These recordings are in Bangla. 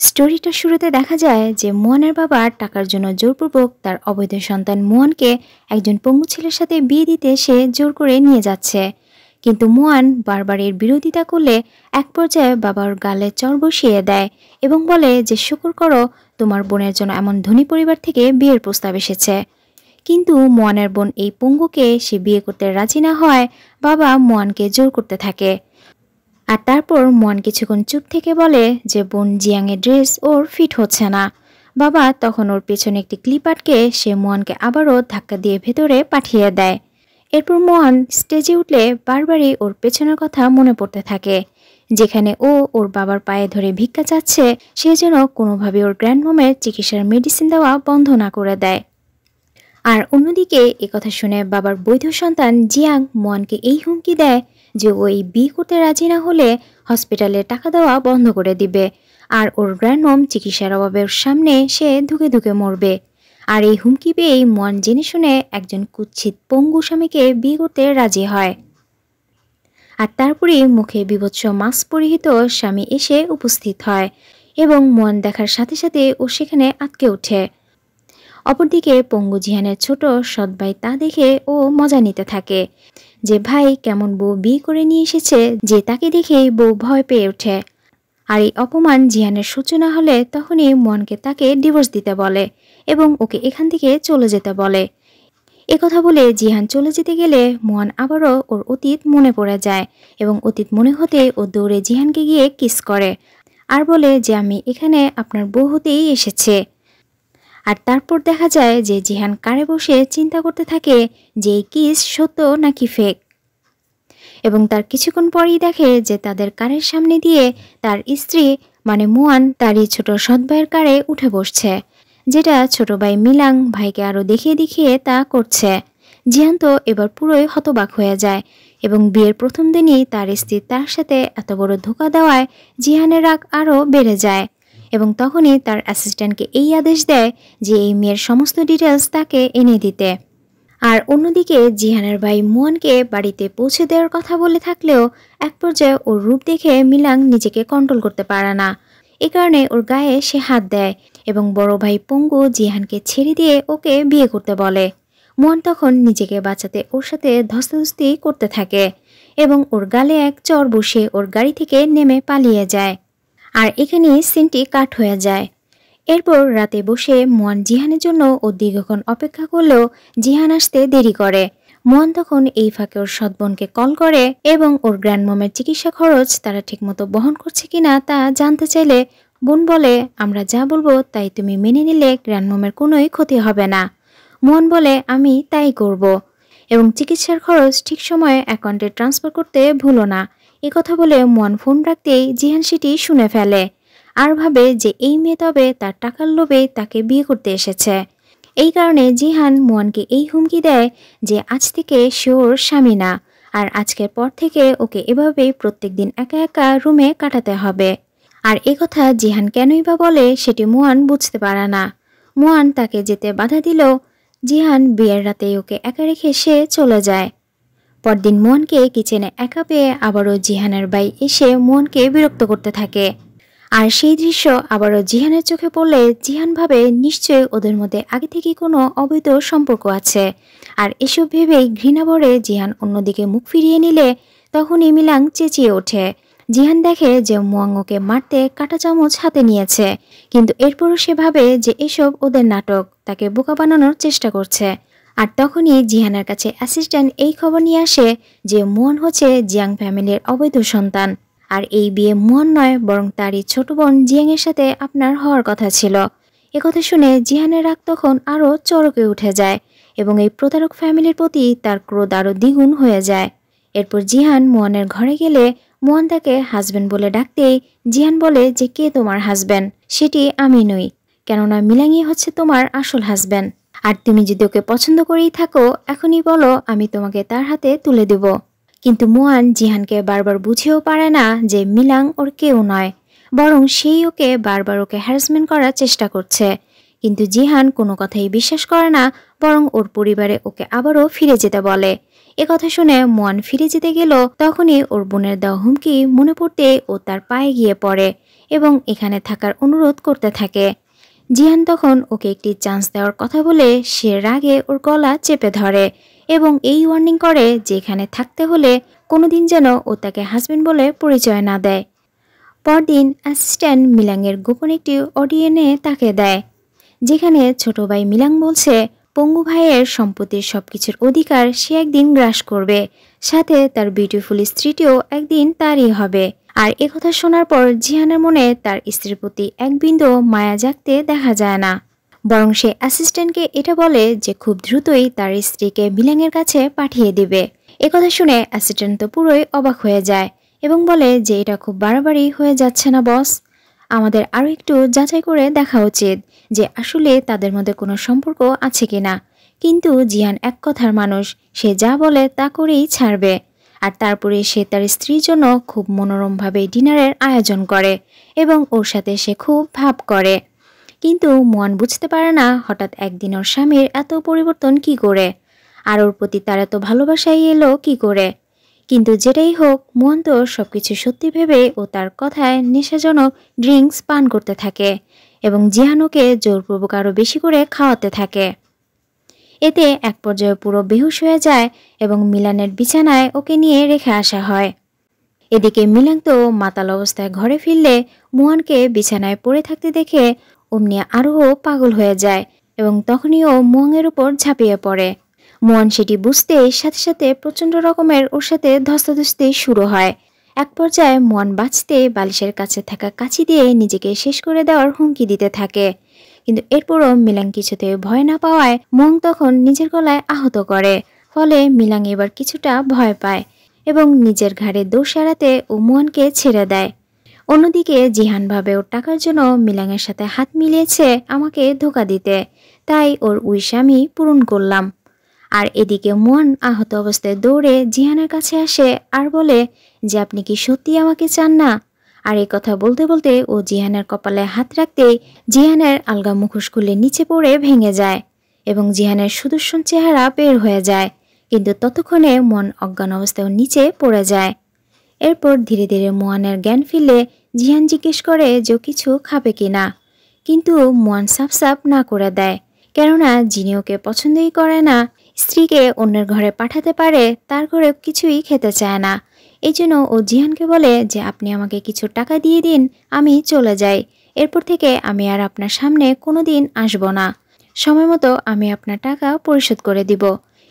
স্টোরিটার শুরুতে দেখা যায় যে মুয়ানের বাবা টাকার জন্য জোরপূর্বক তার অবৈধ সন্তান মুয়ানকে একজন পঙ্গু ছেলের সাথে বিয়ে দিতে সে জোর করে নিয়ে যাচ্ছে। কিন্তু মুয়ান বারবার এর বিরোধিতা করলে এক পর্যায়ে বাবার গালে চড় বসিয়ে দেয় এবং বলে যে শুকর করো তোমার বোনের জন্য এমন ধনী পরিবার থেকে বিয়ের প্রস্তাব এসেছে। কিন্তু মুয়ানের বোন এই পঙ্গুকে সে বিয়ে করতে রাজি না হয় বাবা মুয়ানকে জোর করতে থাকে। আর তারপর মুয়ান কিছুক্ষণ চুপ থেকে বলে যে বোন জিয়াংয়ের ড্রেস ওর ফিট হচ্ছে না। বাবা তখন ওর পেছনে একটি ক্লিপ আটকে সে মুয়ানকে আবারও ধাক্কা দিয়ে ভেতরে পাঠিয়ে দেয়। এরপর মুয়ান স্টেজে উঠলে বারবারই ওর পেছনের কথা মনে পড়তে থাকে। যেখানে ও ওর বাবার পায়ে ধরে ভিক্ষা চাচ্ছে সে যেন কোনোভাবে ওর গ্র্যান্ডমমের চিকিৎসার মেডিসিন দেওয়া বন্ধ না করে দেয়। আর অন্যদিকে একথা শুনে বাবার বৈধ সন্তান জিয়াং মুয়ানকে এই হুমকি দেয় যে ওই বিয়ে করতে রাজি না হলে হসপিটালে টাকা দেওয়া বন্ধ করে দিবে আর ওর গ্র্যান্ডমম চিকিৎসার অভাবের সামনে সে ধুকে ধুকে মরবে। আর এই হুমকি পেয়েই মুয়ান জেনে শুনে একজন কুৎসিত পঙ্গু স্বামীকে বিয়ে করতে রাজি হয়। আর তারপরে মুখে বীভৎস মাস্ক পরিহিত স্বামী এসে উপস্থিত হয় এবং মুয়ান দেখার সাথে সাথে ও সেখানে আটকে ওঠে। অপরদিকে পঙ্গু জিহানের ছোট সৎ ভাই তা দেখে ও মজা নিতে থাকে যে ভাই কেমন বউ বিয়ে করে নিয়ে এসেছে যে তাকে দেখেই বউ ভয় পেয়ে ওঠে। আর এই অপমান জিহানের সহ্য না হলে তখনই মুয়ানকে তাকে ডিভোর্স দিতে বলে এবং ওকে এখান থেকে চলে যেতে বলে। একথা বলে জিহান চলে যেতে গেলে মুয়ান আবারও ওর অতীত মনে পড়ে যায় এবং অতীত মনে হতে ও দৌড়ে জিহানকে গিয়ে কিস করে আর বলে যে আমি এখানে আপনার বউ হতেই এসেছে। আর তারপর দেখা যায় যে জিহান কারে বসে চিন্তা করতে থাকে যে এই কিস সত্য নাকি ফেক এবং তার কিছুক্ষণ পরেই দেখে যে তাদের কারের সামনে দিয়ে তার স্ত্রী মানে মুয়ান তারই ছোট সৎ ভাইয়ের কারে উঠে বসছে, যেটা ছোট ভাই মিলাং ভাইকে আরো দেখিয়ে দেখিয়ে তা করছে। জিহান তো এবার পুরোই হতবাক হয়ে যায় এবং বিয়ের প্রথম দিনই তার স্ত্রী তার সাথে এত বড় ধোঁকা দেওয়ায় জিহানের রাগ আরও বেড়ে যায় এবং তখনই তার অ্যাসিস্ট্যান্টকে এই আদেশ দেয় যে এই মেয়ের সমস্ত ডিটেলস তাকে এনে দিতে। আর অন্যদিকে জিহানের ভাই মুয়ানকে বাড়িতে পৌঁছে দেওয়ার কথা বলে থাকলেও এক পর্যায়ে ওর রূপ দেখে মিলাং নিজেকে কন্ট্রোল করতে পারে না। এ কারণে ওর গায়ে সে হাত দেয় এবং বড় ভাই পঙ্গু জিহানকে ছেড়ে দিয়ে ওকে বিয়ে করতে বলে। মুয়ান তখন নিজেকে বাঁচাতে ওর সাথে ধস্তাধস্তি করতে থাকে এবং ওর গালে এক চড় বসে ওর গাড়ি থেকে নেমে পালিয়ে যায়। আর এখানে সিনটি কাট হয়ে যায়। এরপর রাতে বসে মুয়ান জিহানের জন্য ও দীর্ঘক্ষণ অপেক্ষা করলেও জিহান আসতে দেরি করে। মুয়ান তখন এই ফাঁকে ওর সৎ বোনকে কল করে এবং ওর গ্র্যান্ডমমের চিকিৎসা খরচ তারা ঠিকমতো বহন করছে কিনা তা জানতে চাইলে বোন বলে আমরা যা বলবো তাই তুমি মেনে নিলে গ্র্যান্ডমমের কোনোই ক্ষতি হবে না। মুয়ান বলে আমি তাই করব এবং চিকিৎসার খরচ ঠিক সময়ে অ্যাকাউন্টে ট্রান্সফার করতে ভুলো না। একথা বলে মুয়ান ফোন রাখতেই জিহান সেটি শুনে ফেলে আর ভাবে যে এই মেয়ে তবে তার টাকার লোভে তাকে বিয়ে করতে এসেছে। এই কারণে জিহান মুয়ানকে এই হুমকি দেয় যে আজ থেকে সে ওর স্বামী না আর আজকের পর থেকে ওকে এভাবেই প্রত্যেকদিন একা একা রুমে কাটাতে হবে। আর একথা জিহান কেনই বা বলে সেটি মুয়ান বুঝতে পারে না। মুয়ান তাকে যেতে বাধা দিলেও জিহান বিয়ের রাতে ওকে একা রেখে সে চলে যায়। পরদিন মুয়ানকে কিচেনে একা পেয়ে আবারও জিহানের ভাই এসে মুয়ানকে বিরক্ত করতে থাকে আর সেই দৃশ্য আবারও জিহানের চোখে পড়লে জিহান ভাবে নিশ্চয়ই ওদের মধ্যে আগে থেকে কোনো অবৈধ সম্পর্ক আছে। আর এসব ভেবেই ঘৃণা ভরে জিহান অন্যদিকে মুখ ফিরিয়ে নিলে তখনই মিলাং চেঁচিয়ে ওঠে। জিহান দেখে যে মুয়াং ওকে মারতে কাঁটা চামচ হাতে নিয়েছে, কিন্তু এরপরও সে ভাবে যে এসব ওদের নাটক, তাকে বোকা বানানোর চেষ্টা করছে। আর তখনই জিহানের কাছে অ্যাসিস্ট্যান্ট এই খবর নিয়ে আসে যে মুয়ান হচ্ছে জিয়াং ফ্যামিলির অবৈধ সন্তান আর এই বিয়ে মুয়ান নয় বরং তারই ছোট বোন জিয়াংয়ের সাথে আপনার হওয়ার কথা ছিল। একথা শুনে জিহানের রাগ তখন আরও চড়কে উঠে যায় এবং এই প্রতারক ফ্যামিলির প্রতি তার ক্রোধ আরও দ্বিগুণ হয়ে যায়। এরপর জিহান মুয়ানের ঘরে গেলে মুয়ান তাকে হাজব্যান্ড বলে ডাকতেই জিহান বলে যে কে তোমার হাজব্যান্ড, সেটি আমি নই, কেননা মিলাংই হচ্ছে তোমার আসল হাজব্যান্ড। আর তুমি যদি ওকে পছন্দ করেই থাকো এখনই বলো, আমি তোমাকে তার হাতে তুলে দেব। কিন্তু মুয়ান জিহানকে বারবার বুঝেও পারে না যে মিলাং ওর কেউ নয়, বরং সেই ওকে বারবার ওকে হ্যারাসমেন্ট করার চেষ্টা করছে। কিন্তু জিহান কোনো কথাই বিশ্বাস করে না, বরং ওর পরিবারে ওকে আবারও ফিরে যেতে বলে। একথা শুনে মুয়ান ফিরে যেতে গেল তখনই ওর বোনের দেওয়া হুমকি মনে পড়তে ও তার পায়ে গিয়ে পড়ে এবং এখানে থাকার অনুরোধ করতে থাকে। জিহান তখন ওকে একটি চান্স দেওয়ার কথা বলে সে রাগে ওর গলা চেপে ধরে এবং এই ওয়ার্নিং করে যে এখানে থাকতে হলে কোনোদিন যেন ও তাকে হাজবেন্ড বলে পরিচয় না দেয়। পরদিন অ্যাসিস্ট্যান্ট মিলাংয়ের গোপন একটি অডিও এনে তাকে দেয়, যেখানে ছোট ভাই মিলাং বলছে পঙ্গু ভাইয়ের সম্পত্তির সবকিছুর অধিকার সে একদিন গ্রাস করবে, সাথে তার বিউটিফুল স্ত্রীটিও একদিন তারই হবে। আর একথা শোনার পর জিহানের মনে তার স্ত্রীর প্রতি এক বিন্দু মায়া জাগতে দেখা যায় না, বরং সে অ্যাসিস্ট্যান্টকে এটা বলে যে খুব দ্রুতই তার স্ত্রীকে মিলাংয়ের কাছে পাঠিয়ে দিবে। একথা শুনে অ্যাসিস্ট্যান্ট তো পুরোই অবাক হয়ে যায় এবং বলে যে এটা খুব বাড়াবাড়ি হয়ে যাচ্ছে না বস, আমাদের আরও একটু যাচাই করে দেখা উচিত যে আসলে তাদের মধ্যে কোনো সম্পর্ক আছে কিনা। কিন্তু জিহান এক কথার মানুষ, সে যা বলে তা করেই ছাড়বে। আর তারপরে সে তার স্ত্রীর জন্য খুব মনোরমভাবে ডিনারের আয়োজন করে এবং ওর সাথে সে খুব ভাব করে। কিন্তু মুয়ান বুঝতে পারে না হঠাৎ একদিন ওর স্বামীর এত পরিবর্তন কি করে, আর ওর প্রতি তার এত ভালোবাসাই এলো কি করে। কিন্তু যেটাই হোক, মুয়ান তো সবকিছু সত্যি ভেবে ও তার কথায় নেশাজনক ড্রিঙ্কস পান করতে থাকে এবং জিহান ওকে জোরপূর্বক আরও বেশি করে খাওয়াতে থাকে। এতে এক পর্যায়ে পুরো বেহুশ হয়ে যায় এবং মিলানের বিছানায় ওকে নিয়ে রেখে আসা হয়। এদিকে মিলান তো মাতাল অবস্থায় ঘরে ফিরলে মুয়ানকে বিছানায় পড়ে থাকতে দেখে অমনি আরও পাগল হয়ে যায় এবং তখনই ও মুয়ানের উপর ঝাঁপিয়ে পড়ে। মুয়ান সেটি বুঝতে সাথে সাথে প্রচণ্ড রকমের ওর সাথে ধস্তাধস্তি শুরু হয়। এক পর্যায়ে মুয়ান বাঁচতে বালিশের কাছে থাকা কাঁচি দিয়ে নিজেকে শেষ করে দেওয়ার হুমকি দিতে থাকে। কিন্তু এরপরও মিলাং কিছুতে ভয় না পাওয়ায় মুয়ান তখন নিজের গলায় আহত করে, ফলে মিলাং এবার কিছুটা ভয় পায় এবং নিজের ঘাড়ে দোষ এড়াতে ও মুয়ানকে ছেড়ে দেয়। অন্যদিকে জিহান ভাবে ওর টাকার জন্য মিলাংয়ের সাথে হাত মিলিয়েছে আমাকে ধোঁকা দিতে, তাই ওর উইশ আমি পূরণ করলাম। আর এদিকে মুয়ান আহত অবস্থায় দৌড়ে জিহানের কাছে আসে আর বলে যে আপনি কি সত্যি আমাকে চান না। আর এই কথা বলতে বলতে ও জিহানের কপালে হাত রাখতেই জিহানের আলগা মুখোশ খুলে নিচে পড়ে ভেঙে যায় এবং জিহানের সুদর্শন চেহারা বের হয়ে যায়। কিন্তু ততক্ষণে মুয়ান অজ্ঞান অবস্থায় নিচে পড়ে যায়। এরপর ধীরে ধীরে মুয়ানের জ্ঞান ফিরলে জিহান জিজ্ঞেস করে যে ও কিছু খাবে কিনা, কিন্তু মুয়ান সাফ সাফ না করে দেয়, কেননা যিনি ওকে পছন্দই করে না, স্ত্রীকে অন্যের ঘরে পাঠাতে পারে, তার ঘরে কিছুই খেতে চায় না। এই জন্য ও জিহানকে বলে যে আপনি আমাকে কিছু টাকা দিয়ে দিন, আমি চলে যাই, এরপর থেকে আমি আর আপনার সামনে কোনোদিন আসব না, সময় মতো আমি আপনার টাকা পরিশোধ করে দিব।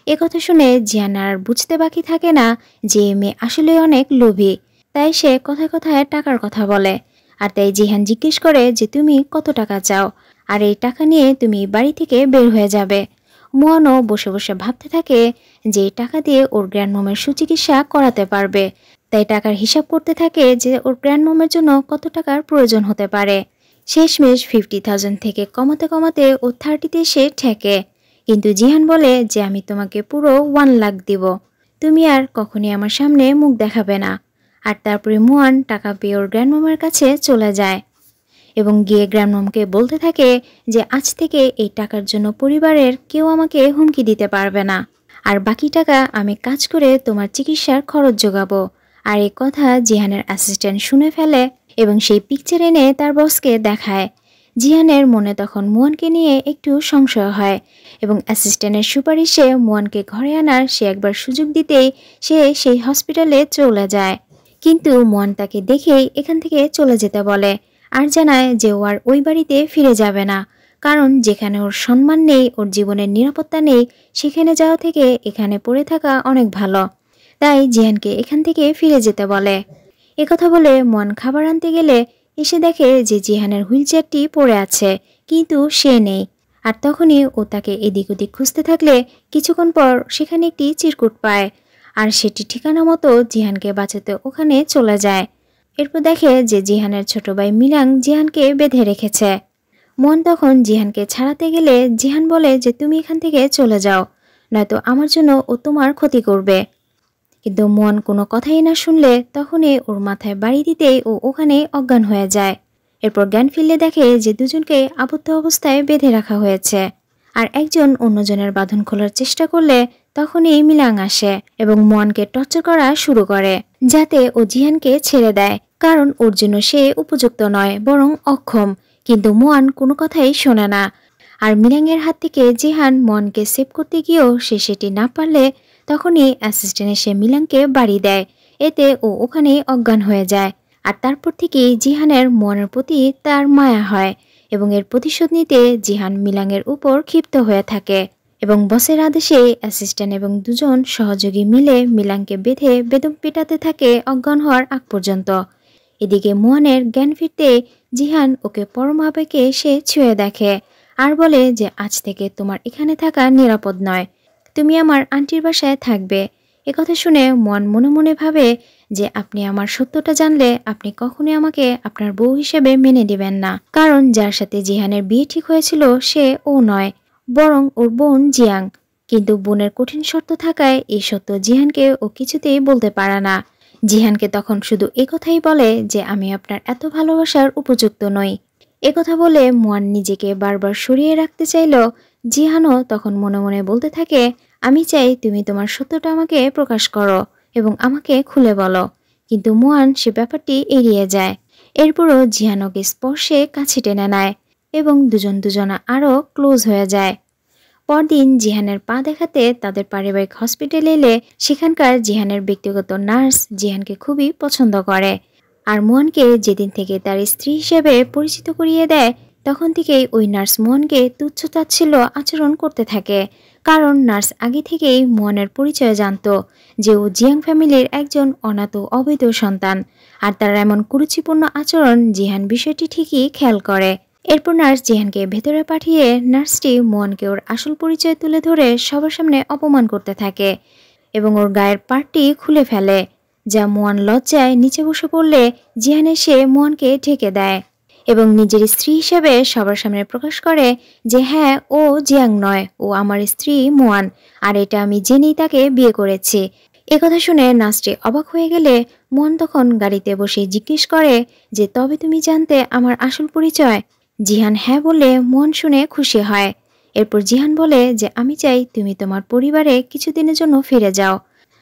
একথা শুনে জিহান আর বুঝতে বাকি থাকে না যে মেয়ে আসলে অনেক লোভী, তাই সে কথায় কথায় টাকার কথা বলে। আর তাই জিহান জিজ্ঞেস করে যে তুমি কত টাকা চাও, আর এই টাকা নিয়ে তুমি বাড়ি থেকে বের হয়ে যাবে। মুয়ানও বসে বসে ভাবতে থাকে যে এই টাকা দিয়ে ওর গ্র্যান্ডমমের সুচিকিৎসা করাতে পারবে, তাই টাকার হিসাব করতে থাকে যে ওর গ্র্যান্ডমমের জন্য কত টাকার প্রয়োজন হতে পারে। শেষমেশ 50,000 থেকে কমাতে কমাতে ও 30-তে সে ঠেকে। কিন্তু জিহান বলে যে আমি তোমাকে পুরো 1 লাখ দিব, তুমি আর কখনই আমার সামনে মুখ দেখাবে না। আর তারপরে মুয়ান টাকা পেয়ে ওর গ্র্যান্ডমমের কাছে চলে যায় এবং গিয়ে গ্র্যান্ডমমকে বলতে থাকে যে আজ থেকে এই টাকার জন্য পরিবারের কেউ আমাকে হুমকি দিতে পারবে না, আর বাকি টাকা আমি কাজ করে তোমার চিকিৎসার খরচ যোগাবো। আর এই কথা জিহানের অ্যাসিস্ট্যান্ট শুনে ফেলে এবং সেই পিকচার এনে তার বসকে দেখায়। জিহানের মনে তখন মুয়ানকে নিয়ে একটু সংশয় হয় এবং অ্যাসিস্ট্যান্টের সুপারিশে মুয়ানকে ঘরে আনার সে একবার সুযোগ দিতেই সে সেই হসপিটালে চলে যায়। কিন্তু মুয়ান তাকে দেখেই এখান থেকে চলে যেতে বলে আর জানায় যে ও আর ওই বাড়িতে ফিরে যাবে না, কারণ যেখানে ওর সম্মান নেই, ওর জীবনের নিরাপত্তা নেই, সেখানে যাওয়া থেকে এখানে পড়ে থাকা অনেক ভালো। তাই জিহানকে এখান থেকে ফিরে যেতে বলে। একথা বলে মুয়ান খাবার আনতে গেলে এসে দেখে যে জিহানের হুইলচেয়ারটি পড়ে আছে, কিন্তু সে নেই। আর তখনই ও তাকে এদিক ওদিক খুঁজতে থাকলে কিছুক্ষণ পর সেখানে একটি চিরকুট পায়, আর সেটি ঠিকানা মতো জিহানকে বাঁচাতে ওখানে চলে যায়। এরপর দেখে যে জিহানের ছোট ভাই মিলাং জিহানকে বেঁধে রেখেছে। মুয়ান তখন জিহানকে ছাড়াতে গেলে জিহান বলে যে তুমি এখান থেকে চলে যাও, নয়তো আমার জন্য ও তোমার ক্ষতি করবে। কিন্তু মুয়ান কোনো কথাই না শুনলে তখনই ওর মাথায় বাড়ি দিতেই ও ওখানে অজ্ঞান হয়ে যায়। এরপর জ্ঞান ফিরলে দেখে যে দুজনকে আবদ্ধ অবস্থায় বেঁধে রাখা হয়েছে, আর একজন অন্যজনের বাঁধন খোলার চেষ্টা করলে তখনই মিলাং আসে এবং মুয়ানকে টর্চার করা শুরু করে যাতে ও জিহানকে ছেড়ে দেয়। কারণ ওর জন্য সে উপযুক্ত নয়, বরং অক্ষম। কিন্তু মুয়ান কোনো কথাই শোনে না। আর মিলাংয়ের হাত থেকে জিহান মুয়ানকে সেভ করতে গিয়েও সে সেটি না পারলে তখনই অ্যাসিস্ট্যান্ট এসে মিলাংকে বাড়ি দেয়। এতে ও ওখানেই অজ্ঞান হয়ে যায়। আর তারপর থেকেই জিহানের মুয়ানের প্রতি তার মায়া হয় এবং এর প্রতিশোধ নিতে জিহান মিলাংয়ের উপর ক্ষিপ্ত হয়ে থাকে এবং বসের আদেশে অ্যাসিস্ট্যান্ট এবং দুজন সহযোগী মিলে মিলাংকে বেঁধে বেদম পেটাতে থাকে অজ্ঞান হওয়ার আগ পর্যন্ত। এদিকে মুয়ানের জ্ঞান ফিরতে জিহান ওকে পরম আবেগে সে ছুঁয়ে দেখে আর বলে যে আজ থেকে তোমার এখানে থাকা নিরাপদ নয়, তুমি আমার আন্টির বাসায় থাকবে। একথা শুনে মুয়ান মনে মনে ভাবে যে আপনি আমার সত্যটা জানলে আপনি কখনোই আমাকে আপনার বউ হিসেবে মেনে নেবেন না, কারণ যার সাথে জিহানের বিয়ে ঠিক হয়েছিল সে ও নয়, বরং ওর বোন জিয়াং। কিন্তু বোনের কঠিন শর্ত থাকায় এই সত্য জিহানকে ও কিছুতেই বলতে পারে না। জিহানকে তখন শুধু একথাই বলে যে আমি আপনার এত ভালোবাসার উপযুক্ত নই। একথা বলে মুয়ান নিজেকে বারবার সরিয়ে রাখতে চাইল। জিহানও তখন মনে মনে বলতে থাকে, আমি চাই তুমি তোমার সত্যটা আমাকে প্রকাশ করো এবং আমাকে খুলে বলো। কিন্তু মুয়ান সে ব্যাপারটি এড়িয়ে যায়। এরপরও জিহান ওকে স্পর্শে কাছে টেনে নেয় এবং দুজনা আরও ক্লোজ হয়ে যায়। পরদিন জিহানের পা দেখাতে তাদের পারিবারিক হসপিটালে এলে সেখানকার জিহানের ব্যক্তিগত নার্স জিহানকে খুবই পছন্দ করে। আর মুয়ানকে যেদিন থেকে তার স্ত্রী হিসেবে পরিচিত করিয়ে দেয় তখন থেকেই ওই নার্স মুয়ানকে তুচ্ছ-তাচ্ছিল্য আচরণ করতে থাকে। কারণ নার্স আগে থেকেই মুয়ানের পরিচয় জানত যে ও জিয়াং ফ্যামিলির একজন অনাথ অবৈধ সন্তান। আর তার এমন কুরুচিপূর্ণ আচরণ জিহান বিষয়টি ঠিকই খেয়াল করে। এরপর নার্স জিহানকে ভেতরে পাঠিয়ে নার্সটি মুয়ানকে ওর আসল পরিচয় তুলে ধরে সবার সামনে অপমান করতে থাকে এবং ওর গায়ের পাটটি খুলে ফেলে, যা মুয়ান লজ্জায় নিচে বসে পড়লে জিহান এসে মুয়ানকে ঢেকে দেয় এবং নিজের স্ত্রী হিসেবে সবার সামনে প্রকাশ করে যে হ্যাঁ, ও জিয়াং নয়, ও আমার স্ত্রী মুয়ান, আর এটা আমি জেনেই তাকে বিয়ে করেছি। একথা শুনে নার্সটি অবাক হয়ে গেলে মুয়ান তখন গাড়িতে বসে জিজ্ঞেস করে যে তবে তুমি জানতে আমার আসল পরিচয়? জিহান হ্যাঁ বলে মুয়ান শুনে খুশি হয়। এরপর জিহান বলে যে আমি চাই তুমি তোমার পরিবারে কিছুদিনের জন্য ফিরে যাও।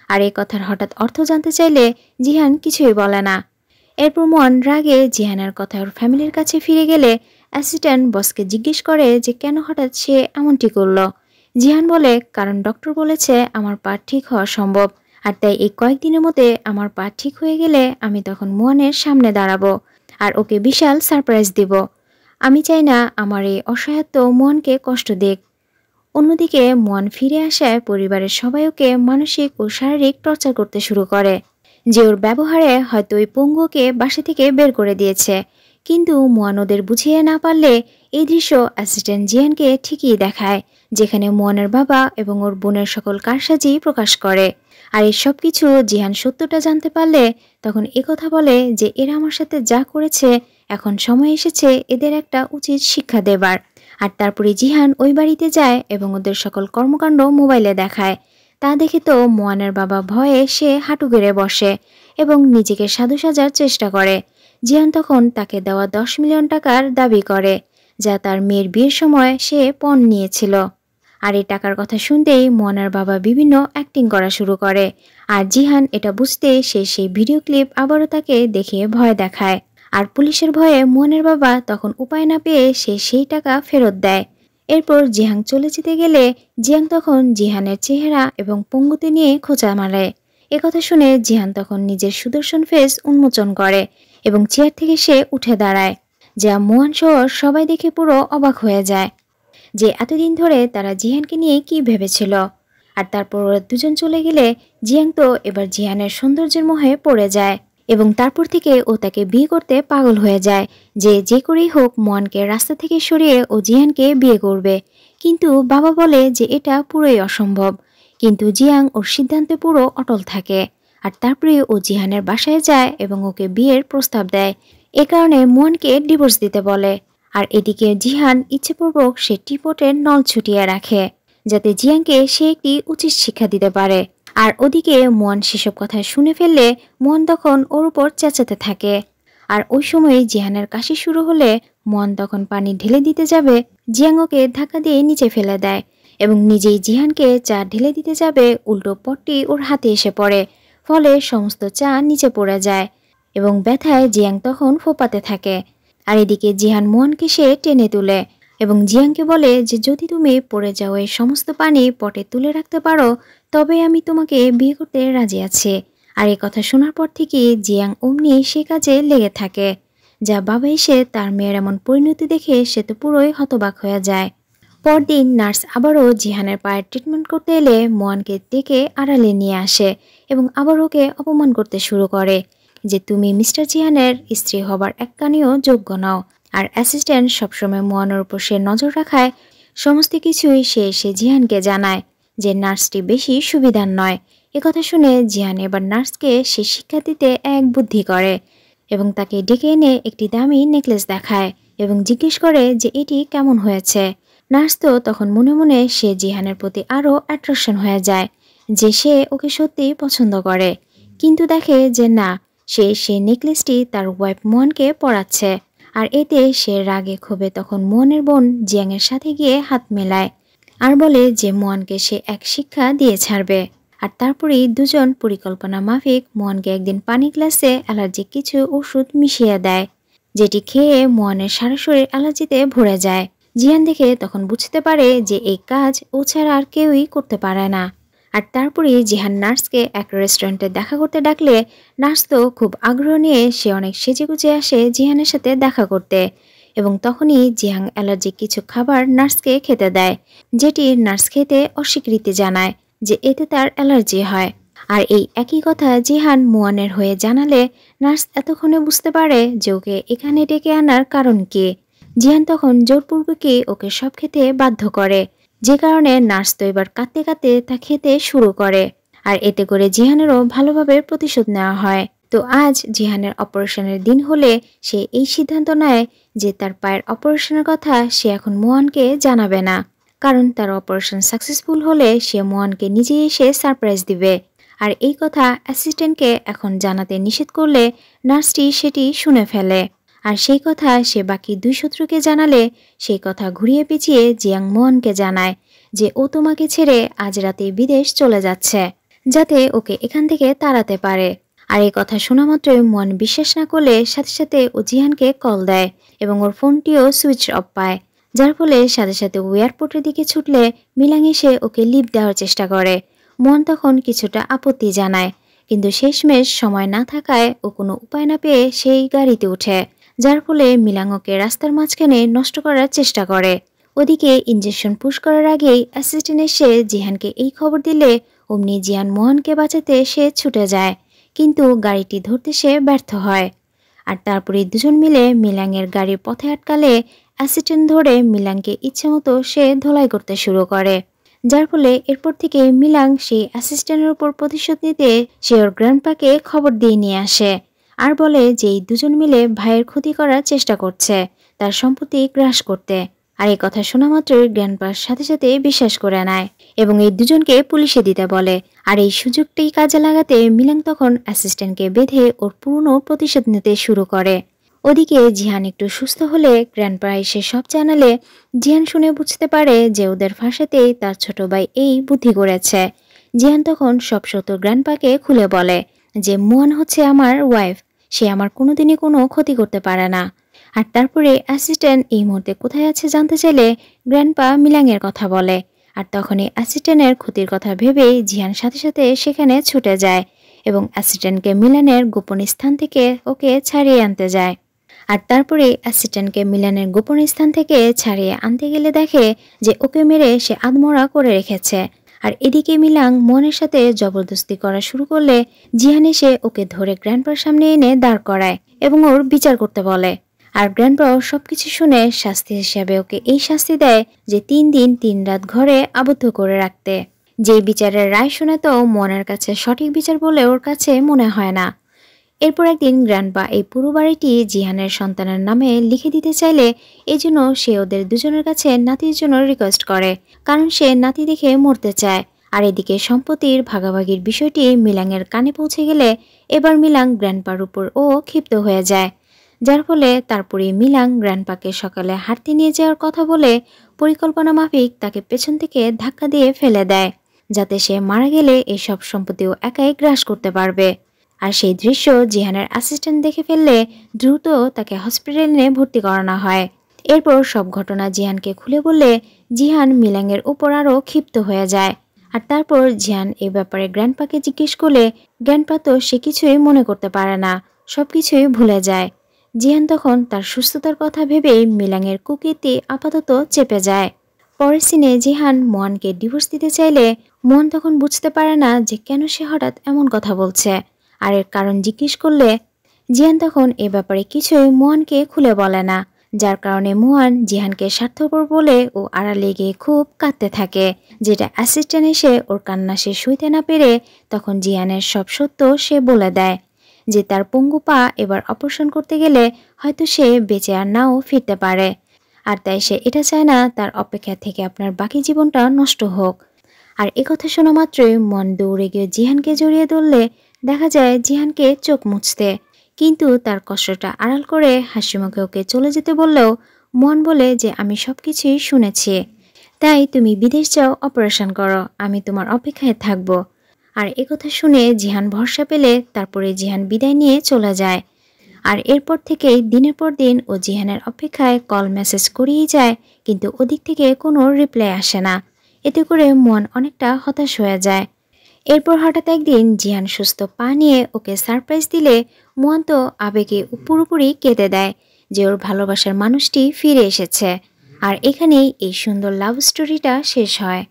আর এই কথার হঠাৎ অর্থ জানতে চাইলে জিহান কিছুই বলে না। এরপর মুয়ান রাগে জিহানের কথা ওর ফ্যামিলির কাছে ফিরে গেলে অ্যাসিস্ট্যান্ট বসকে জিজ্ঞেস করে যে কেন হঠাৎ সে এমনটি করলো। জিহান বলে কারণ ডক্টর বলেছে আমার পা ঠিক হওয়া সম্ভব, আর তাই এই কয়েকদিনের মধ্যে আমার পা ঠিক হয়ে গেলে আমি তখন মুয়ানের সামনে দাঁড়াবো আর ওকে বিশাল সারপ্রাইজ দিব। আমি চাই না আমার এই অসহায়ত্ব মুয়ানকে কষ্ট দিক। অন্যদিকে মুয়ান ফিরে আসায় পরিবারের সবাই ওকে মানসিক ও শারীরিক টর্চার করতে শুরু করে যে ওর ব্যবহারে হয়তো ওই পঙ্গুকে বাসা থেকে বের করে দিয়েছে। কিন্তু মুয়ান ওদের বুঝিয়ে না পারলে এই দৃশ্য অ্যাসিস্ট্যান্ট জিয়ানকে ঠিকই দেখায়, যেখানে মুয়ানের বাবা এবং ওর বোনের সকল কারসাজি প্রকাশ করে। আর এই সব কিছু জিহান সত্যটা জানতে পারলে তখন একথা বলে যে এরা আমার সাথে যা করেছে এখন সময় এসেছে এদের একটা উচিত শিক্ষা দেবার। আর তারপরে জিহান ওই বাড়িতে যায় এবং ওদের সকল কর্মকাণ্ড মোবাইলে দেখায়। তা দেখে তো মুয়ানের বাবা ভয়ে সে হাঁটু গেড়ে বসে এবং নিজেকে সাধু সাজার চেষ্টা করে। জিহান তখন তাকে দেওয়া 10 মিলিয়ন টাকার দাবি করে, যা তার মেয়ের বিয়ের সময় সে পণ নিয়েছিল। আর এই টাকার কথা শুনতেই মুয়ানের বাবা বিভিন্ন অ্যাক্টিং করা শুরু করে। আর জিহান এটা বুঝতে সে সেই ভিডিও ক্লিপ আবারও তাকে দেখে ভয় দেখায়। আর পুলিশের ভয়ে মুয়ানের বাবা তখন উপায় না পেয়ে সে সেই টাকা ফেরত দেয়। এরপর জিহাং চলে যেতে গেলে জিয়াং তখন জিহানের চেহারা এবং পঙ্গুতি নিয়ে খোঁচা মারে। একথা শুনে জিহান তখন নিজের সুদর্শন ফেস উন্মোচন করে এবং চেয়ার থেকে সে উঠে দাঁড়ায়, যা মুয়ান সহ সবাই দেখে পুরো অবাক হয়ে যায় যে এতদিন ধরে তারা জিহানকে নিয়ে কি ভেবেছিল। আর তারপর ওরা দুজন চলে গেলে জিয়াং তো এবার জিহানের সৌন্দর্যের মোহে পড়ে যায় এবং তারপর থেকে ও তাকে বিয়ে করতে পাগল হয়ে যায় যে করেই হোক মুয়ানকে রাস্তা থেকে সরিয়ে ও জিহানকে বিয়ে করবে। কিন্তু বাবা বলে যে এটা পুরোই অসম্ভব। কিন্তু জিয়াং ওর সিদ্ধান্তে পুরো অটল থাকে। আর তারপরে ও জিহানের বাসায় যায় এবং ওকে বিয়ের প্রস্তাব দেয়। এ কারণে মুয়ানকে ডিভোর্স দিতে বলে। আর এদিকে জিহান ইচ্ছেপূর্বক সে টিপটের নল ছুটিয়ে রাখে যাতে জিয়াংকে সে একটি উচিত শিক্ষা দিতে পারে। আর ওদিকে মুয়ান সেসব কথা শুনে ফেললে মুয়ান তখন ওর উপর চেঁচাতে থাকে। আর ওই সময় জিহানের কাশি শুরু হলে মুয়ান তখন পানি ঢেলে দিতে যাবে, জিয়াং ওকে ধাক্কা দিয়ে নিচে ফেলে দেয় এবং নিজেই জিহানকে চা ঢেলে দিতে যাবে, উল্টো পটটি ওর হাতে এসে পড়ে, ফলে সমস্ত চা নিচে পড়ে যায় এবং ব্যথায় জিয়াং তখন ফোঁপাতে থাকে। আর এদিকে জিহান মুয়ানকে সে টেনে তুলে এবং জিয়াংকে বলে যে যদি তুমি পড়ে যাও এই সমস্ত পানি পটে তুলে রাখতে পারো তবে আমি তোমাকে বিয়ে করতে রাজি আছি। আর এই কথা শোনার পর থেকে জিয়াং অমনি সে কাজে লেগে থাকে। যা বাবা এসে তার মেয়ের এমন পরিণতি দেখে সে তো পুরোই হতবাক হয়ে যায়। পরদিন নার্স আবারও জিহানের পায়ের ট্রিটমেন্ট করতে এলে মুয়ানকে ডেকে আড়ালে নিয়ে আসে এবং আবার ওকে অপমান করতে শুরু করে যে তুমি মিস্টার জিহানের স্ত্রী হবার এক কানিও যোগ্য নও। আর অ্যাসিস্ট্যান্ট সবসময় মুয়ানের উপর সে নজর রাখায় সমস্ত কিছুই সে এসে জিহানকে জানায় যে নার্সটি বেশি সুবিধার নয়। একথা শুনে জিহান এবার নার্সকে সে শিক্ষা দিতে এক বুদ্ধি করে এবং তাকে ডেকে এনে একটি দামি নেকলেস দেখায় এবং জিজ্ঞেস করে যে এটি কেমন হয়েছে। নার্স তো তখন মনে মনে সে জিহানের প্রতি আরও অ্যাট্রাকশন হয়ে যায় যে সে ওকে সত্যিই পছন্দ করে, কিন্তু দেখে যে না, সে নেকলেসটি তার ওয়াইফ মুয়ানকে পরাচ্ছে। আর এতে সে রাগে ক্ষোভে তখন মুয়ানের বোন জিয়াংয়ের সাথে গিয়ে হাত মেলায় আর বলে যে মুয়ানকে সে এক শিক্ষা দিয়ে ছাড়বে। আর তারপরেই দুজন পরিকল্পনা মাফিক মুয়ানকে একদিন পানি গ্লাসে অ্যালার্জিক কিছু ওষুধ মিশিয়ে দেয়, যেটি খেয়ে মুয়ানের সারা শরীর অ্যালার্জিতে ভরে যায়। জিয়ান দেখে তখন বুঝতে পারে যে এই কাজ ও ছাড়া আর কেউই করতে পারে না। আর তারপরে জিহান নার্সকে এক রেস্টুরেন্টে দেখা করতে ডাকলে নার্স তো খুব আগ্রহ নিয়ে সে অনেক সেজেগুজে আসে জিহানের সাথে দেখা করতে এবং তখনই জিহান অ্যালার্জিক কিছু খাবার নার্সকে খেতে দেয়, যেটি নার্স খেতে অস্বীকৃতি জানায় যে এতে তার অ্যালার্জি হয়। আর এই একই কথা জিহান মুয়ানের হয়ে জানালে নার্স এতক্ষণে বুঝতে পারে যে ওকে এখানে ডেকে আনার কারণ কি। জিহান তখন জোরপূর্বকই ওকে সব খেতে বাধ্য করে, যে কারণে নার্স তো এবার কাঁদতে কাঁদতে তা খেতে শুরু করে। আর এতে করে জিহানেরও ভালোভাবে প্রতিশোধ নেওয়া হয়। তো আজ জিহানের অপারেশনের দিন হলে সে এই সিদ্ধান্ত নেয় যে তার পায়ের অপারেশনের কথা সে এখন মুয়ানকে জানাবে না, কারণ তার অপারেশন সাকসেসফুল হলে সে মুয়ানকে নিজেই এসে সারপ্রাইজ দিবে। আর এই কথা অ্যাসিস্ট্যান্টকে এখন জানাতে নিষেধ করলে নার্সটি সেটি শুনে ফেলে। আর সেই কথা সে বাকি দুই শত্রুকে জানালে সেই কথা ঘুরিয়ে পিছিয়ে জিয়াং মুয়ানকে জানায় যে ও তোমাকে ছেড়ে আজ রাতে বিদেশ চলে যাচ্ছে, যাতে ওকে এখান থেকে তাড়াতে পারে। আর এই কথা শোনা মাত্রই মুয়ান বিশ্বাস না করলে সাথে সাথে ও জিহানকে কল দেয় এবং ওর ফোনটিও সুইচ অফ পায়, যার ফলে সাথে সাথে ও এয়ারপোর্টের দিকে ছুটলে মিলাং এসে ওকে লিফট দেওয়ার চেষ্টা করে। মুয়ান তখন কিছুটা আপত্তি জানায়, কিন্তু শেষমেশ সময় না থাকায় ও কোনো উপায় না পেয়ে সেই গাড়িতে উঠে, যার ফলে মিলাং ওকে রাস্তার মাঝখানে নষ্ট করার চেষ্টা করে। ওদিকে ইনজেকশন পুশ করার আগেই অ্যাসিস্ট্যান্ট এসে জিহানকে এই খবর দিলে অমনি জিহান মুয়ানকে বাঁচাতে সে ছুটে যায়, কিন্তু গাড়িটি ধরতে সে ব্যর্থ হয়। আর তারপরে দুজন মিলে মিলাংয়ের গাড়ির পথে আটকালে অ্যাসিস্ট্যান্ট ধরে মিলাংকে ইচ্ছেমতো সে ধোলাই করতে শুরু করে, যার ফলে এরপর থেকে মিলাং সেই অ্যাসিস্ট্যান্টের উপর প্রতিশোধ নিতে সে ওর গ্র্যান্ডপাকে খবর দিয়ে নিয়ে আসে আর বলে যে এই দুজন মিলে ভাইয়ের ক্ষতি করার চেষ্টা করছে, তার সম্পত্তি গ্রাস করতে। আর এই কথা শোনা মাত্রই গ্র্যান্ডপার সাথে সাথে বিশ্বাস করে নেয় এবং এই দুজনকে পুলিশে দিতে বলে। আর এই সুযোগটি কাজে লাগাতে মিলাং তখন অ্যাসিস্ট্যান্টকে বেঁধে ওর পুরনো প্রতিশোধ নিতে শুরু করে। ওদিকে জিহান একটু সুস্থ হলে গ্র্যান্ডপা এসে সব জানালে জিহান শুনে বুঝতে পারে যে ওদের ফাঁসাতেই তার ছোট ভাই এই বুদ্ধি করেছে। জিহান তখন সব সত্য গ্র্যান্ডপাকে খুলে বলে যে মুয়ান হচ্ছে আমার ওয়াইফ, সে আমার কোনোদিনই কোনো ক্ষতি করতে পারে না। আর তারপরে অ্যাসিস্ট্যান্ট এই মুহূর্তে কোথায় আছে জানতে চাইলে গ্র্যান্ডপা মিলাংয়ের কথা বলে। আর তখনই অ্যাসিস্ট্যান্টের ক্ষতির কথা ভেবেই জিহান সাথে সাথে সেখানে ছুটে যায় এবং অ্যাসিস্ট্যান্টকে মিলানের গোপন স্থান থেকে ওকে ছাড়িয়ে আনতে যায়। আর তারপরে অ্যাসিস্ট্যান্টকে মিলানের গোপন স্থান থেকে ছাড়িয়ে আনতে গেলে দেখে যে ওকে মেরে সে আধমরা করে রেখেছে। আর এদিকে মিলাং মুয়ানের সাথে জবরদস্তি করা শুরু করলে জিহান এসে ওকে ধরে গ্র্যান্ডপার সামনে এনে দাঁড় করায় এবং ওর বিচার করতে বলে। আর গ্র্যান্ডপাও সবকিছু শুনে শাস্তি হিসাবে ওকে এই শাস্তি দেয় যে 3 দিন 3 রাত ঘরে আবদ্ধ করে রাখতে। যে বিচারের রায় শুনে তো মুয়ানের কাছে সঠিক বিচার বলে ওর কাছে মনে হয় না। এরপর একদিন গ্র্যান্ডপা এই পুরো বাড়িটি জিহানের সন্তানের নামে লিখে দিতে চাইলে এজন্য সে ওদের দুজনের কাছে নাতির জন্য রিকোয়েস্ট করে, কারণ সে নাতি দেখে মরতে চায়। আর এদিকে সম্পত্তির ভাগাভাগির বিষয়টি মিলাংয়ের কানে পৌঁছে গেলে এবার মিলাং গ্র্যান্ডপার উপর ও ক্ষিপ্ত হয়ে যায়, যার ফলে তারপরে মিলাং গ্র্যান্ডপাকে সকালে হাঁটতে নিয়ে যাওয়ার কথা বলে পরিকল্পনা মাফিক তাকে পেছন থেকে ধাক্কা দিয়ে ফেলে দেয়, যাতে সে মারা গেলে এসব সম্পত্তিও একাই গ্রাস করতে পারবে। আর সেই দৃশ্য জিহানের অ্যাসিস্ট্যান্ট দেখে ফেললে দ্রুত তাকে হসপিটালে নিয়ে ভর্তি করানো হয়। এরপর সব ঘটনা জিহানকে খুলে বললে জিহান মিলাংয়ের উপর আরও ক্ষিপ্ত হয়ে যায়। আর তারপর জিহান এই ব্যাপারে গ্র্যান্ডপাকে জিজ্ঞেস করলে গ্র্যান্ডপা তো সে কিছুই মনে করতে পারে না, সবকিছুই ভুলে যায়। জিহান তখন তার সুস্থতার কথা ভেবেই মিলাংয়ের কুকীর্তি আপাতত চেপে যায়। পরের সিনে জিহান মোয়ানকে ডিভোর্স দিতে চাইলে মোয়ান তখন বুঝতে পারে না যে কেন সে হঠাৎ এমন কথা বলছে। আর এর কারণ জিজ্ঞেস করলে জিহান তখন এ ব্যাপারে কিছুই মোয়ানকে খুলে বলে না, যার কারণে মোয়ান জিহানকে স্বার্থপর বলে ও আড়ালে গিয়ে খুব কাঁদতে থাকে। যেটা অ্যাসিস্ট্যান্ট এসে ওর কান্না সে সইতে না পেরে তখন জিহানের সব সত্য সে বলে দেয় যে তার পঙ্গু পা এবার অপারেশন করতে গেলে হয়তো সে বেঁচে আর নাও ফিরতে পারে। আর তাই সে এটা চায় না তার অপেক্ষা থেকে আপনার বাকি জীবনটা নষ্ট হোক। আর একথা শোনা মাত্রই মন দৌড়ে গিয়ে জিহানকে জড়িয়ে ধরলে দেখা যায় জিহানকে চোখ মুছতে, কিন্তু তার কষ্টটা আড়াল করে হাসিমুখে ওকে চলে যেতে বললেও মন বলে যে আমি সবকিছুই শুনেছি, তাই তুমি বিদেশ যাও, অপারেশন করো, আমি তোমার অপেক্ষায় থাকব। আর একথা শুনে জিহান ভরসা পেলে তারপরে জিহান বিদায় নিয়ে চলে যায়। আর এরপর থেকেই দিনের পর দিন ও জিহানের অপেক্ষায় কল মেসেজ করেই যায়, কিন্তু ওদিক থেকে কোনো রিপ্লাই আসে না। এতে করে মন অনেকটা হতাশ হয়ে যায়। এরপর হঠাৎ একদিন জিহান সুস্থ পা নিয়ে ওকে সারপ্রাইজ দিলে মোয়ান তো আবেগে পুরোপুরি কেঁদে দেয় যে ওর ভালোবাসার মানুষটি ফিরে এসেছে। আর এখানেই এই সুন্দর লাভ স্টোরিটা শেষ হয়।